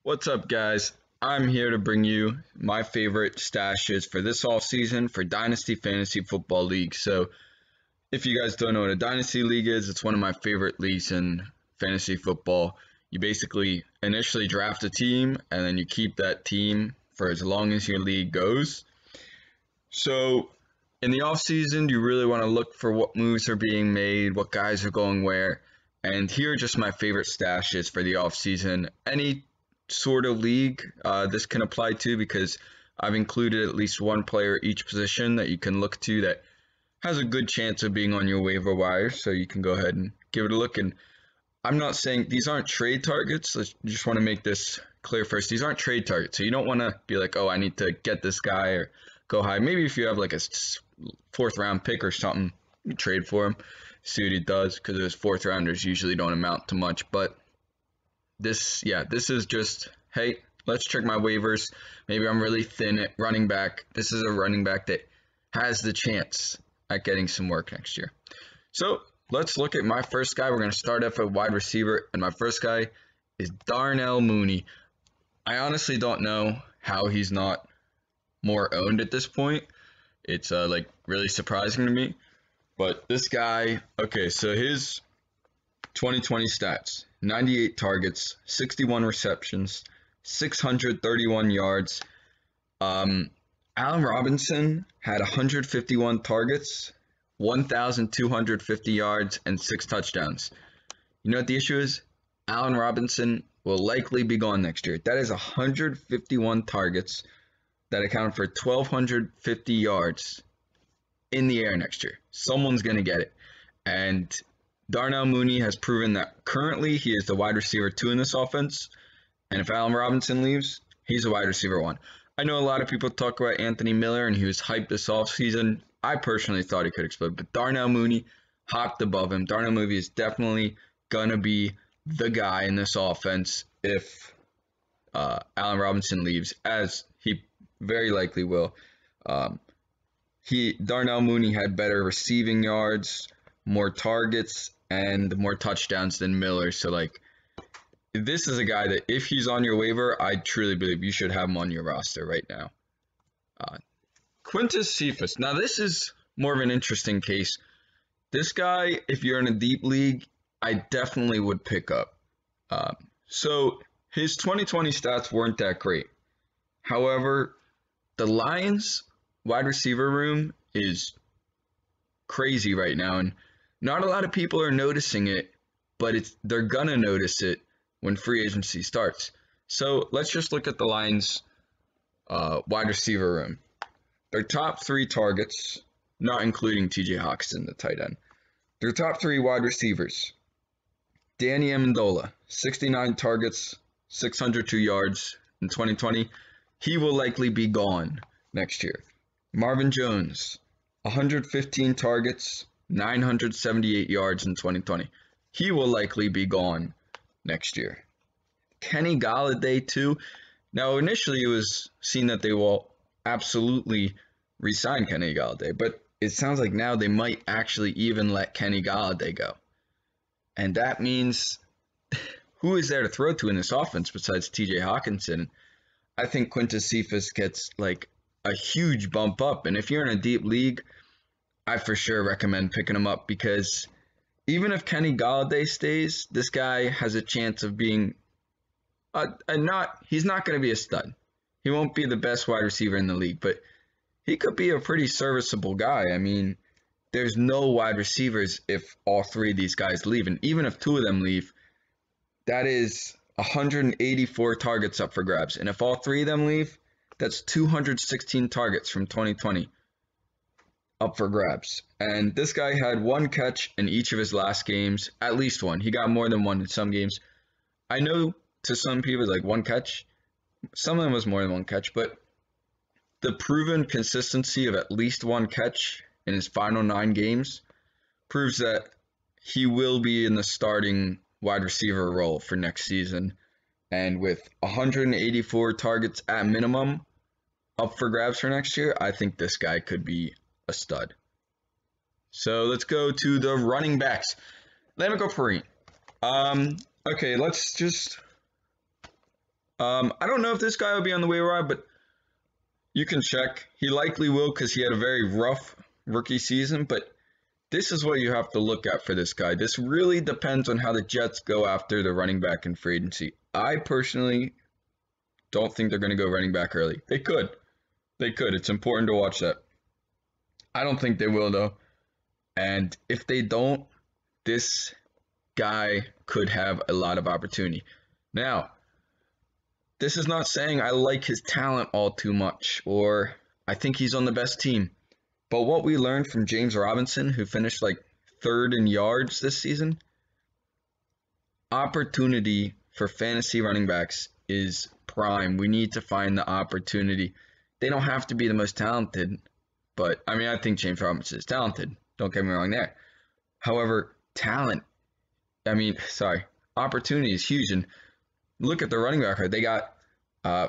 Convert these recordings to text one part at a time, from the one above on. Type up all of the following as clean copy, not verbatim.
What's up, guys? I'm here to bring you my favorite stashes for this offseason for Dynasty Fantasy Football League. So, if you guys don't know what a Dynasty League is, it's one of my favorite leagues in fantasy football. You basically initially draft a team, and then you keep that team for as long as your league goes. So, in the offseason, you really want to look for what moves are being made, what guys are going where. And here are just my favorite stashes for the offseason. Any sort of league this can apply to, because I've included at least one player each position that you can look to that has a good chance of being on your waiver wire, so you can go ahead and give it a look. And I'm not saying these aren't trade targets. I just want to make this clear first. These aren't trade targets, so you don't want to be like, oh, I need to get this guy or go high. Maybe if you have like a fourth round pick or something, you trade for him, see what he does, because those fourth rounders usually don't amount to much. But this is just, hey, let's check my waivers. Maybe I'm really thin at running back. This is a running back that has the chance at getting some work next year. So let's look at my first guy. We're going to start off at wide receiver, and my first guy is Darnell Mooney. I honestly don't know how he's not more owned at this point. It's like really surprising to me. But this guy, okay, so his 2020 stats: 98 targets, 61 receptions, 631 yards. Allen Robinson had 151 targets, 1,250 yards, and 6 touchdowns. You know what the issue is? Allen Robinson will likely be gone next year. That is 151 targets that accounted for 1,250 yards in the air next year. Someone's going to get it. And Darnell Mooney has proven that currently he is the wide receiver 2 in this offense. And if Allen Robinson leaves, he's a wide receiver 1. I know a lot of people talk about Anthony Miller, and he was hyped this offseason. I personally thought he could explode, but Darnell Mooney hopped above him. Darnell Mooney is definitely going to be the guy in this offense if Allen Robinson leaves, as he very likely will. Darnell Mooney had better receiving yards, more targets, and more touchdowns than Miller. So, like, this is a guy that if he's on your waiver, I truly believe you should have him on your roster right now. Quintez Cephus. Now, this is more of an interesting case. This guy, if you're in a deep league, I definitely would pick up. So his 2020 stats weren't that great. However, the Lions wide receiver room is crazy right now, and not a lot of people are noticing it, but they're gonna notice it when free agency starts. So let's just look at the Lions wide receiver room. Their top 3 targets, not including TJ Hawkinson, the tight end. Their top 3 wide receivers: Danny Amendola, 69 targets, 602 yards in 2020. He will likely be gone next year. Marvin Jones, 115 targets, 978 yards in 2020. He will likely be gone next year. Kenny Golladay too. Now, initially it was seen that they will absolutely re-sign Kenny Golladay, but it sounds like now they might actually even let Kenny Golladay go. And that means who is there to throw to in this offense besides TJ Hawkinson? I think Quintez Cephus gets like a huge bump up. And if you're in a deep league, I for sure recommend picking him up, because even if Kenny Golladay stays, this guy has a chance of being he's not going to be a stud. He won't be the best wide receiver in the league, but he could be a pretty serviceable guy. I mean, there's no wide receivers if all 3 of these guys leave. And even if 2 of them leave, that is 184 targets up for grabs. And if all 3 of them leave, that's 216 targets from 2020 up for grabs. And this guy had 1 catch in each of his last games, at least 1. He got more than 1 in some games. I know to some people it's like 1 catch. Some of them was more than 1 catch, but the proven consistency of at least 1 catch in his final 9 games proves that he will be in the starting wide receiver role for next season. And with 184 targets at minimum up for grabs for next year, I think this guy could be a stud. So let's go to the running backs. Let me go Perine. Okay, let's just I don't know if this guy will be on the waiver wire, but you can check. He likely will because he had a very rough rookie season, but this is what you have to look at for this guy. This really depends on how the Jets go after the running back in free agency. I personally don't think they're going to go running back early. They could. They could. It's important to watch that. I don't think they will, though. And if they don't, this guy could have a lot of opportunity. Now, this is not saying I like his talent all too much or I think he's on the best team. But what we learned from James Robinson, who finished like third in yards this season, opportunity for fantasy running backs is prime. We need to find the opportunity. They don't have to be the most talented, but I mean, I think James Robinson is talented. Don't get me wrong there. However, opportunity is huge. And look at the running back. They got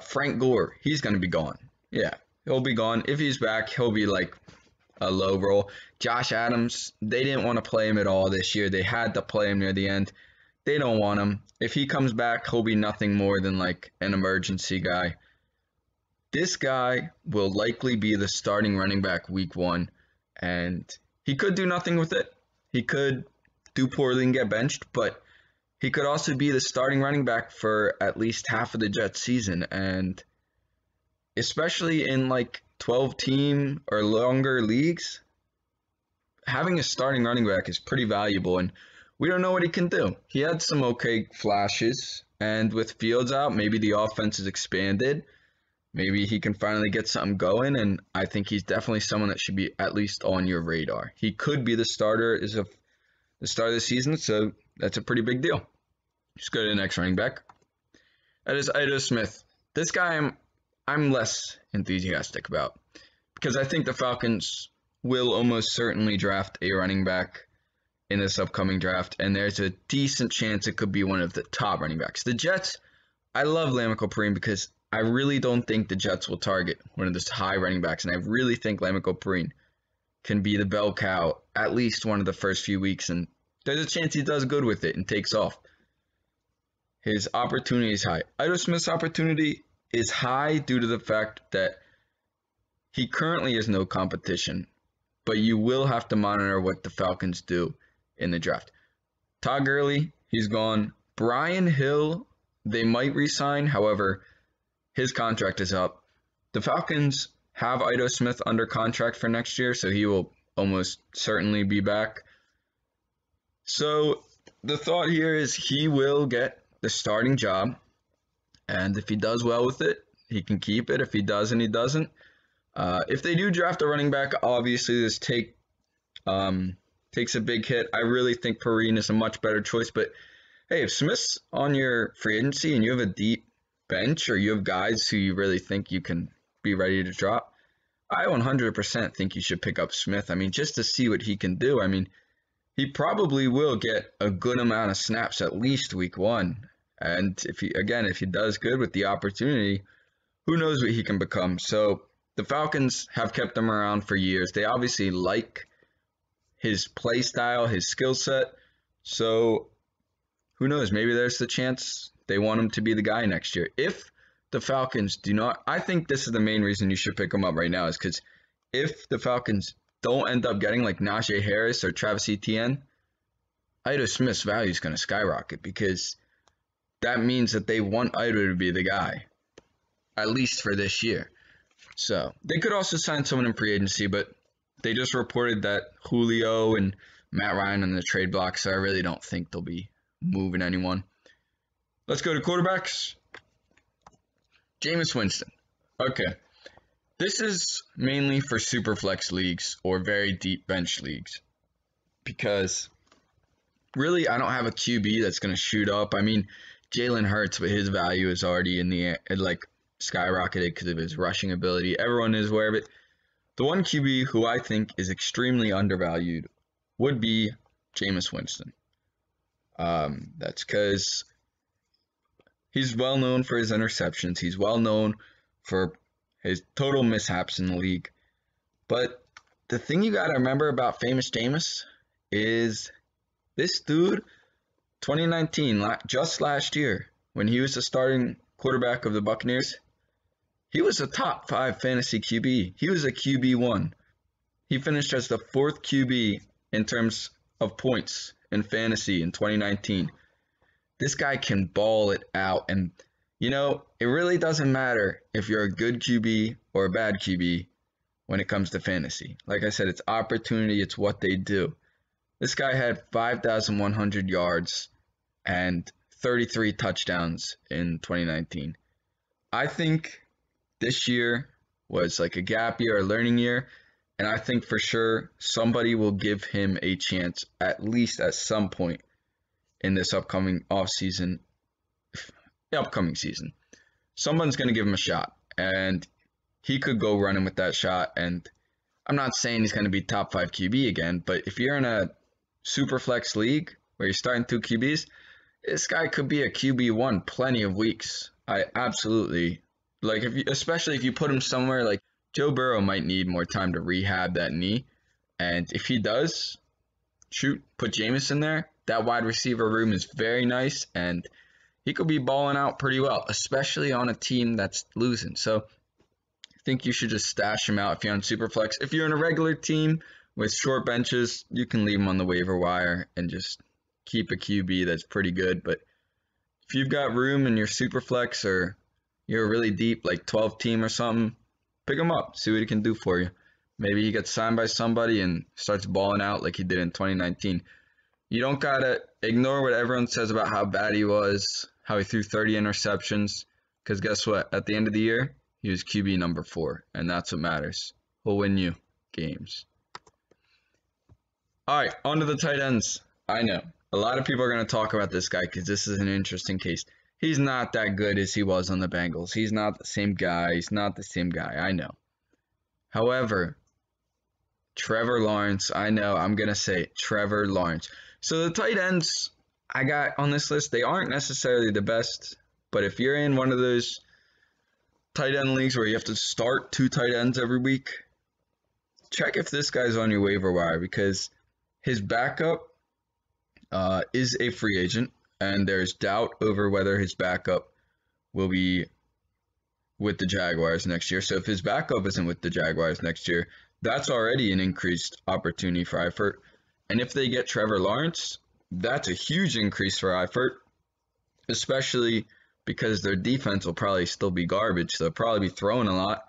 Frank Gore. He's going to be gone. Yeah, he'll be gone. If he's back, he'll be like a low roll. Josh Adams, they didn't want to play him at all this year. They had to play him near the end. They don't want him. If he comes back, he'll be nothing more than like an emergency guy. This guy will likely be the starting running back week 1, and he could do nothing with it. He could do poorly and get benched, but he could also be the starting running back for at least half of the Jets season, and especially in like 12-team or longer leagues, having a starting running back is pretty valuable, and we don't know what he can do. He had some okay flashes, and with Fields out, maybe the offense is expanded. Maybe he can finally get something going, and I think he's definitely someone that should be at least on your radar. He could be the starter as of the start of the season, so that's a pretty big deal. Just go to the next running back. That is Ito Smith. This guy I'm less enthusiastic about because I think the Falcons will almost certainly draft a running back in this upcoming draft, and there's a decent chance it could be one of the top running backs. The Jets, I love Perine because I really don't think the Jets will target one of those high running backs, and I really think Perine can be the bell cow at least one of the first few weeks, and there's a chance he does good with it and takes off. His opportunity is high. Ito Smith's opportunity is high due to the fact that he currently has no competition, but you will have to monitor what the Falcons do in the draft. Todd Gurley, he's gone. Brian Hill, they might re-sign. However, his contract is up. The Falcons have Ito Smith under contract for next year, so he will almost certainly be back. So the thought here is he will get the starting job, and if he does well with it, he can keep it. If he doesn't, he doesn't. If they do draft a running back, obviously this takes a big hit. I really think Perine is a much better choice, but hey, if Smith's on your free agency and you have a deep bench or you have guys who you really think you can be ready to drop, I 100% think you should pick up Smith. I mean, just to see what he can do. I mean, he probably will get a good amount of snaps at least week 1. And if he does good with the opportunity, who knows what he can become. So the Falcons have kept him around for years. They obviously like his play style, his skill set. So who knows? Maybe there's the chance they want him to be the guy next year. If the Falcons do not, I think this is the main reason you should pick him up right now, is because if the Falcons don't end up getting like Najee Harris or Travis Etienne, Ito Smith's value is going to skyrocket because that means that they want Ito to be the guy, at least for this year. So they could also sign someone in free agency, but they just reported that Julio and Matt Ryan on the trade block, so I really don't think they'll be moving anyone. Let's go to quarterbacks. Jameis Winston. Okay. This is mainly for super flex leagues or very deep bench leagues because really I don't have a QB that's going to shoot up. I mean, Jalen Hurts, but his value is already in the air, like skyrocketed because of his rushing ability. Everyone is aware of it. The one QB who I think is extremely undervalued would be Jameis Winston. That's because he's well known for his interceptions. He's well known for his total mishaps in the league. But the thing you got to remember about famous Jameis is this dude, 2019, just last year, when he was the starting quarterback of the Buccaneers, he was a top 5 fantasy QB. He was a QB1. He finished as the 4th QB in terms of points in fantasy in 2019. This guy can ball it out. And, it really doesn't matter if you're a good QB or a bad QB when it comes to fantasy. Like I said, it's opportunity. It's what they do. This guy had 5,100 yards and 33 touchdowns in 2019. I think this year was like a gap year, a learning year, and I think for sure somebody will give him a chance at least at some point in this upcoming season. Someone's going to give him a shot, and he could go running with that shot. And I'm not saying he's going to be top 5 QB again, but if you're in a super flex league where you're starting 2 QBs, this guy could be a QB1 plenty of weeks. I absolutely like, especially if you put him somewhere like Joe Burrow might need more time to rehab that knee, and if he does, put Jameis in there. That wide receiver room is very nice, and he could be balling out pretty well, especially on a team that's losing. So I think you should just stash him out if you're on Superflex. If you're in a regular team with short benches, you can leave him on the waiver wire and just keep a QB that's pretty good. But if you've got room in your Superflex or you're really deep, like 12 team or something, pick him up, see what he can do for you. Maybe he gets signed by somebody and starts balling out like he did in 2019. You don't got to ignore what everyone says about how bad he was, how he threw 30 interceptions, because guess what? At the end of the year, he was QB number 4, and that's what matters. He'll win you games. All right, on to the tight ends. I know a lot of people are going to talk about this guy because this is an interesting case. He's not that good as he was on the Bengals. He's not the same guy. I know. However, Trevor Lawrence, I know, I'm going to say it, Trevor Lawrence. So the tight ends I got on this list, they aren't necessarily the best, but if you're in one of those tight end leagues where you have to start 2 tight ends every week, check if this guy's on your waiver wire, because his backup is a free agent, and there's doubt over whether his backup will be with the Jaguars next year. So if his backup isn't with the Jaguars next year, that's already an increased opportunity for Eifert. And if they get Trevor Lawrence, that's a huge increase for Eifert, especially because their defense will probably still be garbage. They'll probably be throwing a lot.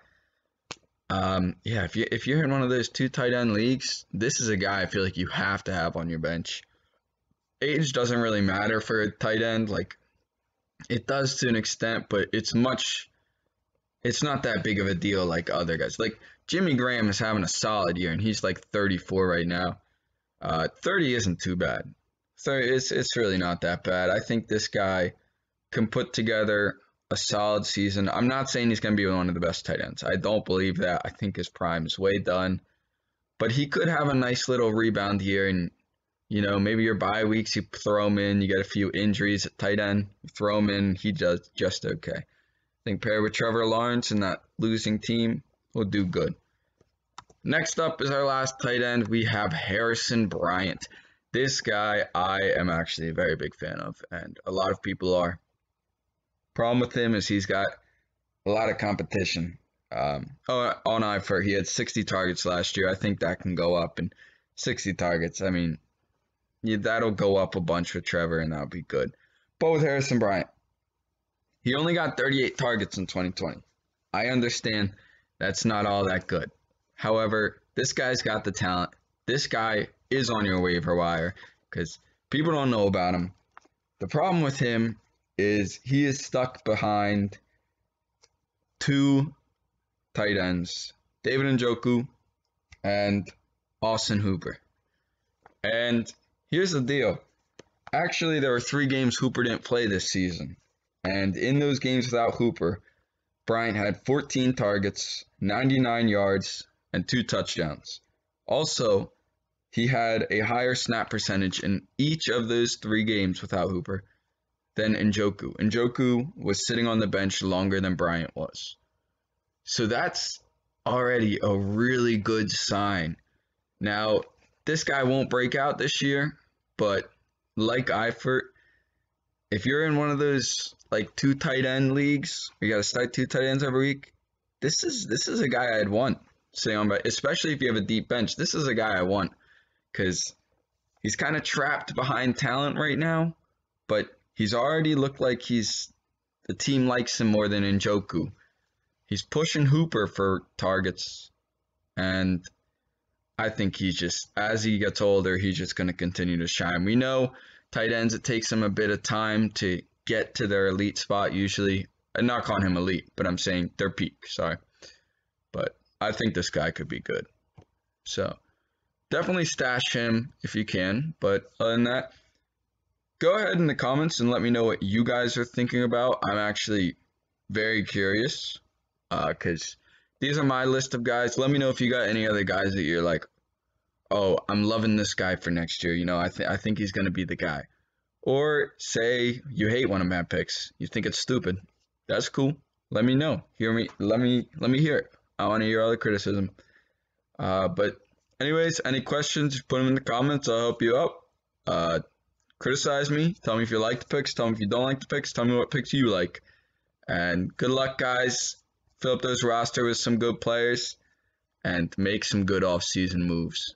If you're in one of those 2 tight end leagues, this is a guy I feel like you have to have on your bench. Age doesn't really matter for a tight end. Like, it does to an extent, but it's not that big of a deal like other guys. Like, Jimmy Graham is having a solid year, and he's like 34 right now. 30 isn't too bad. So it's really not that bad. I think this guy can put together a solid season. I'm not saying he's going to be one of the best tight ends. I don't believe that. I think his prime is way done. But he could have a nice little rebound here, and maybe your bye weeks, you throw him in, you get a few injuries at tight end, you throw him in, he does just okay. I think paired with Trevor Lawrence and that losing team will do good. Next up is our last tight end. We have Harrison Bryant. This guy I am actually a very big fan of, and a lot of people are. Problem with him is he's got a lot of competition. On Eifert, he had 60 targets last year. I think that can go up, and 60 targets, I mean, that'll go up a bunch with Trevor, and that'll be good. But with Harrison Bryant, he only got 38 targets in 2020. I understand that's not all that good. However, this guy's got the talent. This guy is on your waiver wire because people don't know about him. The problem with him is he is stuck behind 2 tight ends, David Njoku and Austin Hooper. And here's the deal. Actually, there were 3 games Hooper didn't play this season. And in those games without Hooper, Bryant had 14 targets, 99 yards, and 2 touchdowns. Also, he had a higher snap percentage in each of those 3 games without Hooper than Njoku. Njoku was sitting on the bench longer than Bryant was. So that's already a really good sign. Now, this guy won't break out this year, but like Eifert, if you're in one of those like 2 tight end leagues, you got to start 2 tight ends every week. This is a guy I'd want sitting on, but especially if you have a deep bench. This is a guy I want because he's kind of trapped behind talent right now, but he's already looked like the team likes him more than Njoku. He's pushing Hooper for targets, and I think he's just, as he gets older, he's just going to continue to shine. We know tight ends, it takes them a bit of time to get to their elite spot usually. I'm not calling him elite, but I'm saying their peak, sorry. But I think this guy could be good. So definitely stash him if you can. But other than that, go ahead in the comments and let me know what you guys are thinking about. I'm actually very curious because these are my list of guys. Let me know if you got any other guys that you're like, oh, I'm loving this guy for next year. You know, I think he's going to be the guy. Or say you hate one of my picks. You think it's stupid. That's cool. Let me know. Let me hear it. I want to hear all the criticism. But anyways, any questions, put them in the comments. I'll help you out. Criticize me. Tell me if you like the picks. Tell me if you don't like the picks. Tell me what picks you like. And good luck, guys. Fill up those roster with some good players and make some good off-season moves.